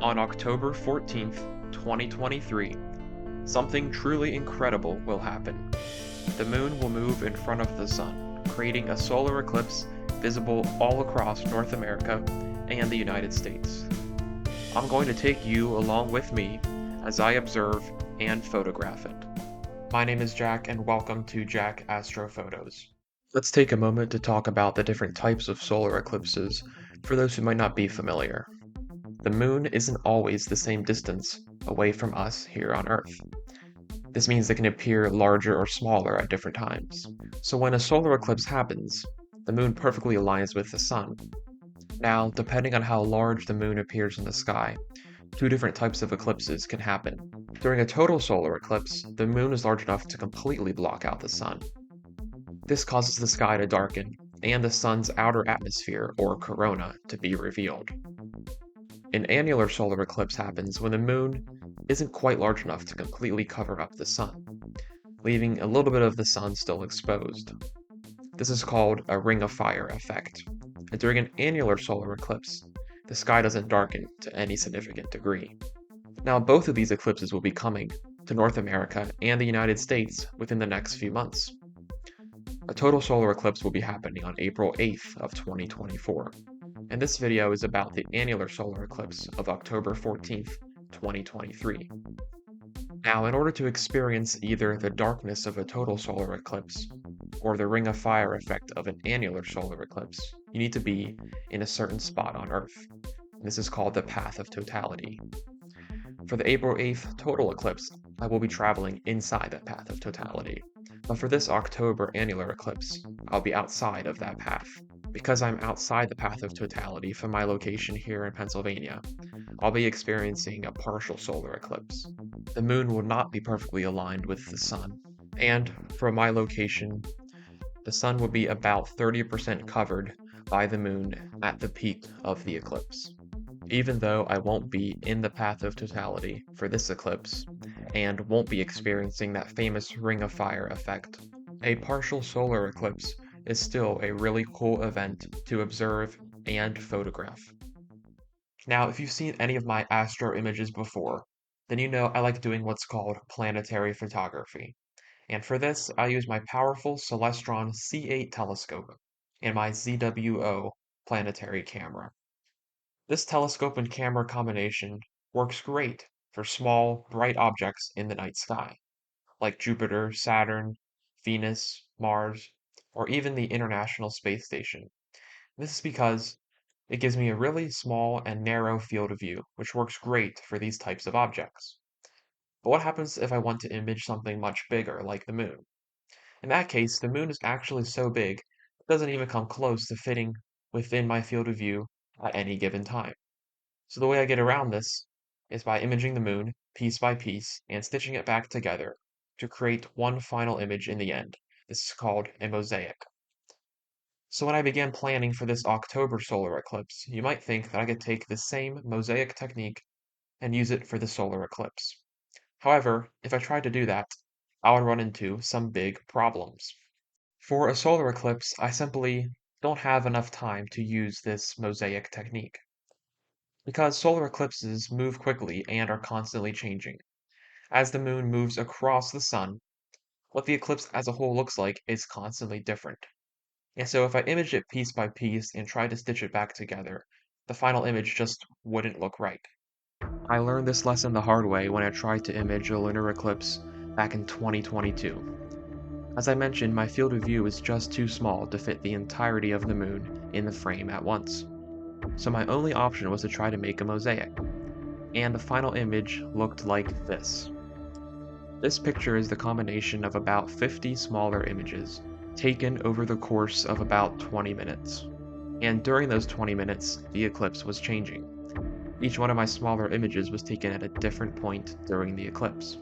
On October 14th, 2023, something truly incredible will happen. The moon will move in front of the sun, creating a solar eclipse visible all across North America and the United States. I'm going to take you along with me as I observe and photograph it. My name is Jack, and welcome to Jack Astrophotos. Let's take a moment to talk about the different types of solar eclipses for those who might not be familiar. The moon isn't always the same distance away from us here on Earth. This means it can appear larger or smaller at different times. So when a solar eclipse happens, the moon perfectly aligns with the sun. Now, depending on how large the moon appears in the sky, two different types of eclipses can happen. During a total solar eclipse, the moon is large enough to completely block out the sun. This causes the sky to darken and the sun's outer atmosphere, or corona, to be revealed. An annular solar eclipse happens when the moon isn't quite large enough to completely cover up the sun, leaving a little bit of the sun still exposed. This is called a ring of fire effect. And during an annular solar eclipse, the sky doesn't darken to any significant degree. Now, both of these eclipses will be coming to North America and the United States within the next few months. A total solar eclipse will be happening on April 8th of 2024. And this video is about the annular solar eclipse of October 14th, 2023. Now, in order to experience either the darkness of a total solar eclipse or the ring of fire effect of an annular solar eclipse, you need to be in a certain spot on Earth. This is called the path of totality. For the April 8th total eclipse, I will be traveling inside that path of totality. But for this October annular eclipse, I'll be outside of that path. Because I'm outside the path of totality from my location here in Pennsylvania, I'll be experiencing a partial solar eclipse. The moon will not be perfectly aligned with the sun, and from my location, the sun will be about 30% covered by the moon at the peak of the eclipse. Even though I won't be in the path of totality for this eclipse, and won't be experiencing that famous ring of fire effect, a partial solar eclipse is still a really cool event to observe and photograph. Now, if you've seen any of my astro images before, then you know I like doing what's called planetary photography. And for this, I use my powerful Celestron C8 telescope and my ZWO planetary camera. This telescope and camera combination works great for small, bright objects in the night sky, like Jupiter, Saturn, Venus, Mars, or even the International Space Station. This is because it gives me a really small and narrow field of view, which works great for these types of objects. But what happens if I want to image something much bigger, like the moon? In that case, the moon is actually so big, it doesn't even come close to fitting within my field of view at any given time. So the way I get around this is by imaging the moon piece by piece and stitching it back together to create one final image in the end. This is called a mosaic. So when I began planning for this October solar eclipse, you might think that I could take the same mosaic technique and use it for the solar eclipse. However, if I tried to do that, I would run into some big problems. For a solar eclipse, I simply don't have enough time to use this mosaic technique. Because solar eclipses move quickly and are constantly changing. As the moon moves across the sun, what the eclipse as a whole looks like is constantly different. And so if I image it piece by piece and try to stitch it back together, the final image just wouldn't look right. I learned this lesson the hard way when I tried to image a lunar eclipse back in 2022. As I mentioned, my field of view is just too small to fit the entirety of the moon in the frame at once. So my only option was to try to make a mosaic. And the final image looked like this. This picture is the combination of about 50 smaller images, taken over the course of about 20 minutes. And during those 20 minutes, the eclipse was changing. Each one of my smaller images was taken at a different point during the eclipse.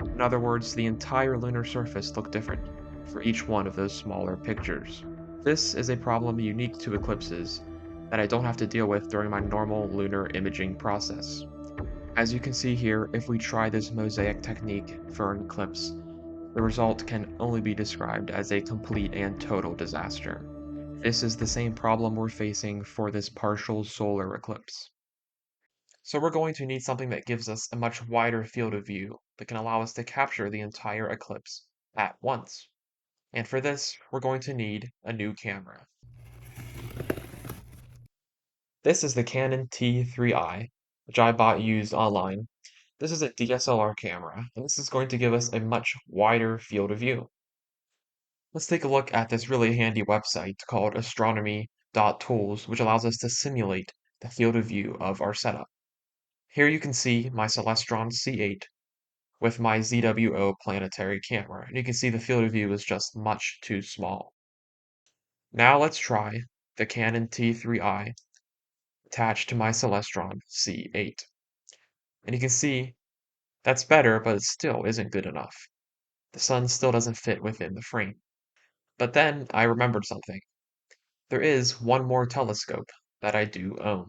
In other words, the entire lunar surface looked different for each one of those smaller pictures. This is a problem unique to eclipses that I don't have to deal with during my normal lunar imaging process. As you can see here, if we try this mosaic technique for an eclipse, the result can only be described as a complete and total disaster. This is the same problem we're facing for this partial solar eclipse. So we're going to need something that gives us a much wider field of view that can allow us to capture the entire eclipse at once. And for this, we're going to need a new camera. This is the Canon T3i, which I bought used online. This is a DSLR camera, and this is going to give us a much wider field of view. Let's take a look at this really handy website called astronomy.tools, which allows us to simulate the field of view of our setup. Here you can see my Celestron C8 with my ZWO planetary camera, and you can see the field of view is just much too small. Now let's try the Canon T3i attached to my Celestron C8. And you can see that's better, but it still isn't good enough. The sun still doesn't fit within the frame. But then I remembered something. There is one more telescope that I do own.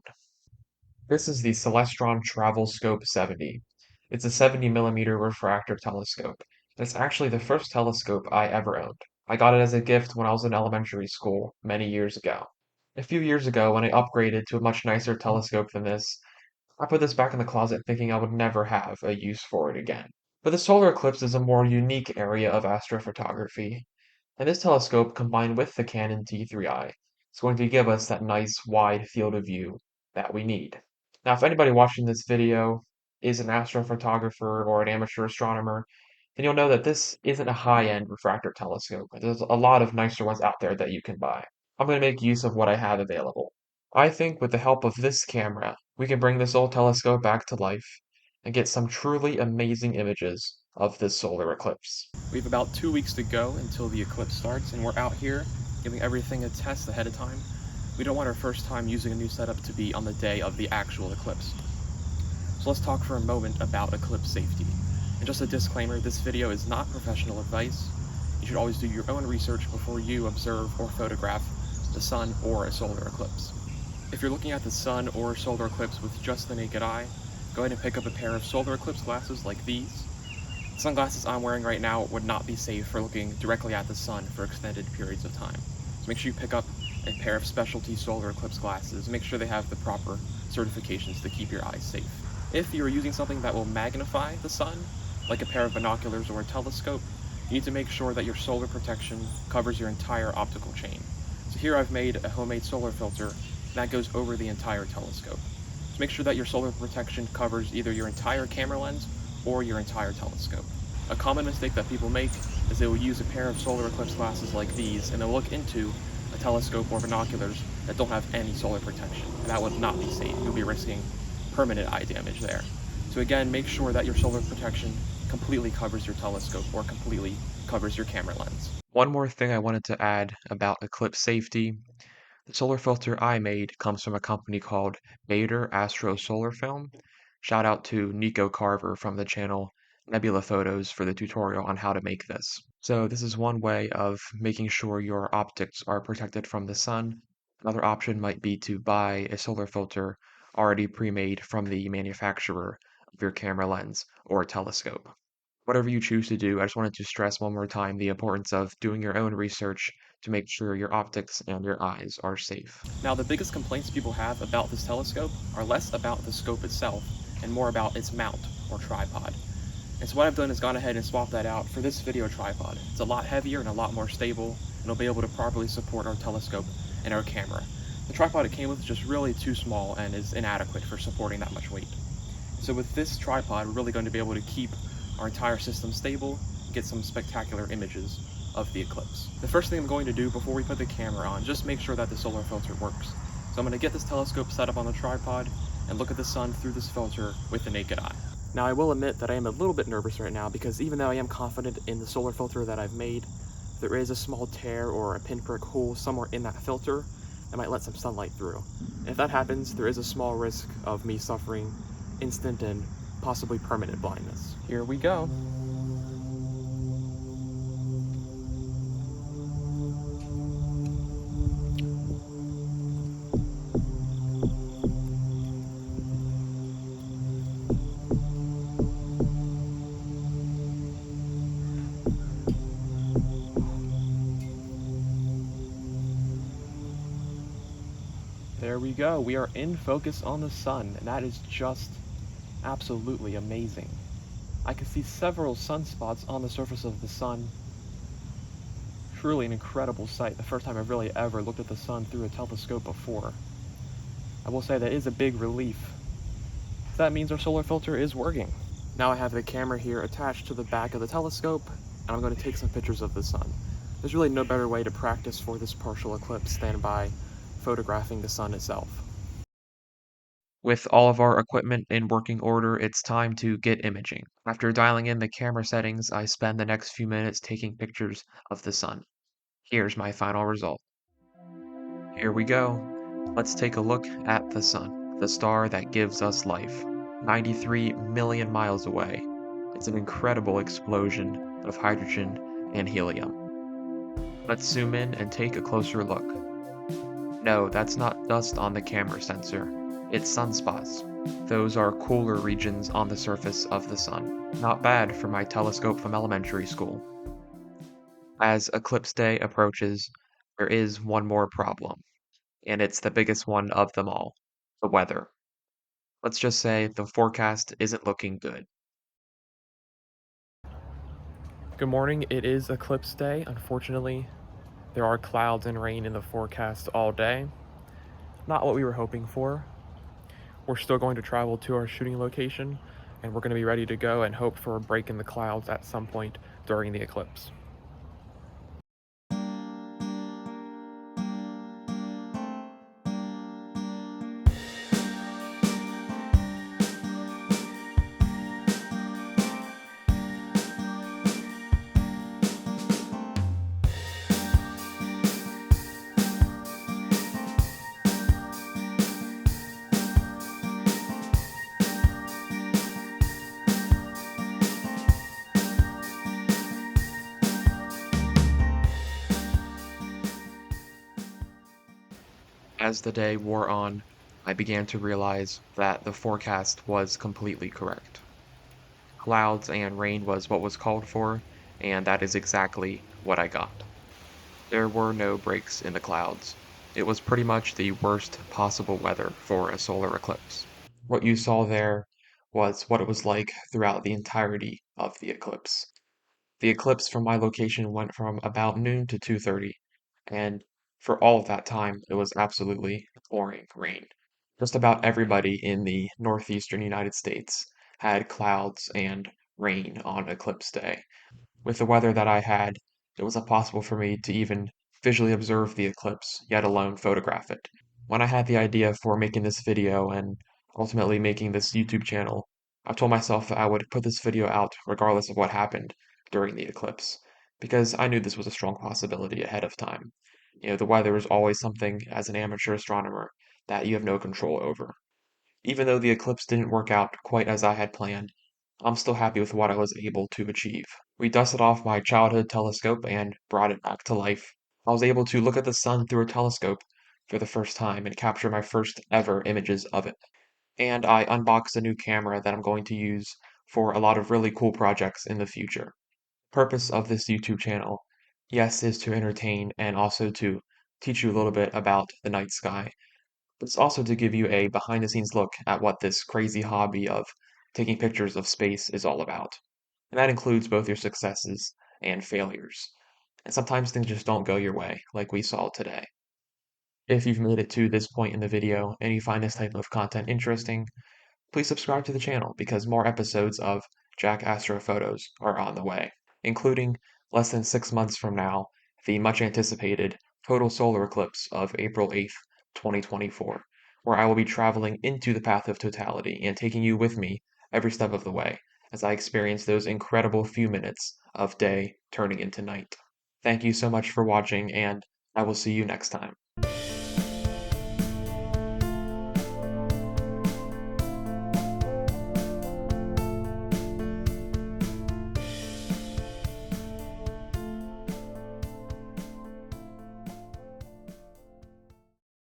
This is the Celestron Travel Scope 70. It's a 70mm refractor telescope. It's actually the first telescope I ever owned. I got it as a gift when I was in elementary school many years ago. A few years ago, when I upgraded to a much nicer telescope than this, I put this back in the closet thinking I would never have a use for it again. But the solar eclipse is a more unique area of astrophotography, and this telescope, combined with the Canon T3i, is going to give us that nice wide field of view that we need. Now, if anybody watching this video is an astrophotographer or an amateur astronomer, then you'll know that this isn't a high-end refractor telescope. There's a lot of nicer ones out there that you can buy. I'm going to make use of what I have available. I think with the help of this camera, we can bring this old telescope back to life and get some truly amazing images of this solar eclipse. We have about 2 weeks to go until the eclipse starts, and we're out here giving everything a test ahead of time. We don't want our first time using a new setup to be on the day of the actual eclipse. So let's talk for a moment about eclipse safety. And just a disclaimer, this video is not professional advice. You should always do your own research before you observe or photograph the sun or a solar eclipse. If you're looking at the sun or solar eclipse with just the naked eye, go ahead and pick up a pair of solar eclipse glasses like these. The sunglasses I'm wearing right now would not be safe for looking directly at the sun for extended periods of time. So make sure you pick up a pair of specialty solar eclipse glasses. Make sure they have the proper certifications to keep your eyes safe. If you're using something that will magnify the sun, like a pair of binoculars or a telescope, you need to make sure that your solar protection covers your entire optical chain. So here I've made a homemade solar filter that goes over the entire telescope. So make sure that your solar protection covers either your entire camera lens or your entire telescope. A common mistake that people make is they will use a pair of solar eclipse glasses like these and they'll look into a telescope or binoculars that don't have any solar protection. And that would not be safe. You'll be risking permanent eye damage there. So again, make sure that your solar protection completely covers your telescope or completely covers your camera lens. One more thing I wanted to add about eclipse safety. The solar filter I made comes from a company called Bader Astro Solar Film. Shout out to Nico Carver from the channel Nebula Photos for the tutorial on how to make this. So this is one way of making sure your optics are protected from the sun. Another option might be to buy a solar filter already pre-made from the manufacturer of your camera lens or telescope. Whatever you choose to do, I just wanted to stress one more time the importance of doing your own research to make sure your optics and your eyes are safe. Now, the biggest complaints people have about this telescope are less about the scope itself and more about its mount or tripod. And so what I've done is gone ahead and swapped that out for this video tripod. It's a lot heavier and a lot more stable, and it'll be able to properly support our telescope and our camera. The tripod it came with is just really too small and is inadequate for supporting that much weight. So with this tripod, we're really going to be able to keep our entire system stable and get some spectacular images of the eclipse. The first thing I'm going to do before we put the camera on, just make sure that the solar filter works. So I'm going to get this telescope set up on the tripod and look at the sun through this filter with the naked eye. Now I will admit that I am a little bit nervous right now because even though I am confident in the solar filter that I've made, there is a small tear or a pinprick hole somewhere in that filter that might let some sunlight through. And if that happens, there is a small risk of me suffering instant and possibly permanent blindness. Here we go. There we we go. We are in focus on the sun, and that is just absolutely amazing. I can see several sunspots on the surface of the sun. Truly an incredible sight. The first time I've really ever looked at the sun through a telescope before. I will say that is a big relief. That means our solar filter is working. Now I have the camera here attached to the back of the telescope, and I'm going to take some pictures of the sun. There's really no better way to practice for this partial eclipse than by photographing the sun itself. With all of our equipment in working order, it's time to get imaging. After dialing in the camera settings, I spend the next few minutes taking pictures of the sun. Here's my final result. Here we go. Let's take a look at the sun, the star that gives us life. 93 million miles away. It's an incredible explosion of hydrogen and helium. Let's zoom in and take a closer look. No, that's not dust on the camera sensor. It's sunspots. Those are cooler regions on the surface of the sun. Not bad for my telescope from elementary school. As eclipse day approaches, there is one more problem, and it's the biggest one of them all, the weather. Let's just say the forecast isn't looking good. Good morning. It is eclipse day. Unfortunately, there are clouds and rain in the forecast all day. Not what we were hoping for. We're still going to travel to our shooting location, and we're going to be ready to go and hope for a break in the clouds at some point during the eclipse. As the day wore on, I began to realize that the forecast was completely correct. Clouds and rain was what was called for, and that is exactly what I got. There were no breaks in the clouds. It was pretty much the worst possible weather for a solar eclipse. What you saw there was what it was like throughout the entirety of the eclipse. The eclipse from my location went from about noon to 2:30, and for all of that time, it was absolutely pouring rain. Just about everybody in the northeastern United States had clouds and rain on eclipse day. With the weather that I had, it was impossible for me to even visually observe the eclipse, yet alone photograph it. When I had the idea for making this video and ultimately making this YouTube channel, I told myself that I would put this video out regardless of what happened during the eclipse, because I knew this was a strong possibility ahead of time. The weather is always something as an amateur astronomer that you have no control over. Even though the eclipse didn't work out quite as I had planned, I'm still happy with what I was able to achieve. We dusted off my childhood telescope and brought it back to life. I was able to look at the sun through a telescope for the first time and capture my first ever images of it. And I unboxed a new camera that I'm going to use for a lot of really cool projects in the future. Purpose of this YouTube channel, yes, is to entertain and also to teach you a little bit about the night sky, but it's also to give you a behind the scenes look at what this crazy hobby of taking pictures of space is all about. And that includes both your successes and failures. And sometimes things just don't go your way, like we saw today. If you've made it to this point in the video and you find this type of content interesting, please subscribe to the channel because more episodes of Jack Astro Photos are on the way, including less than 6 months from now, the much anticipated total solar eclipse of April 8th, 2024, where I will be traveling into the path of totality and taking you with me every step of the way as I experience those incredible few minutes of day turning into night. Thank you so much for watching, and I will see you next time.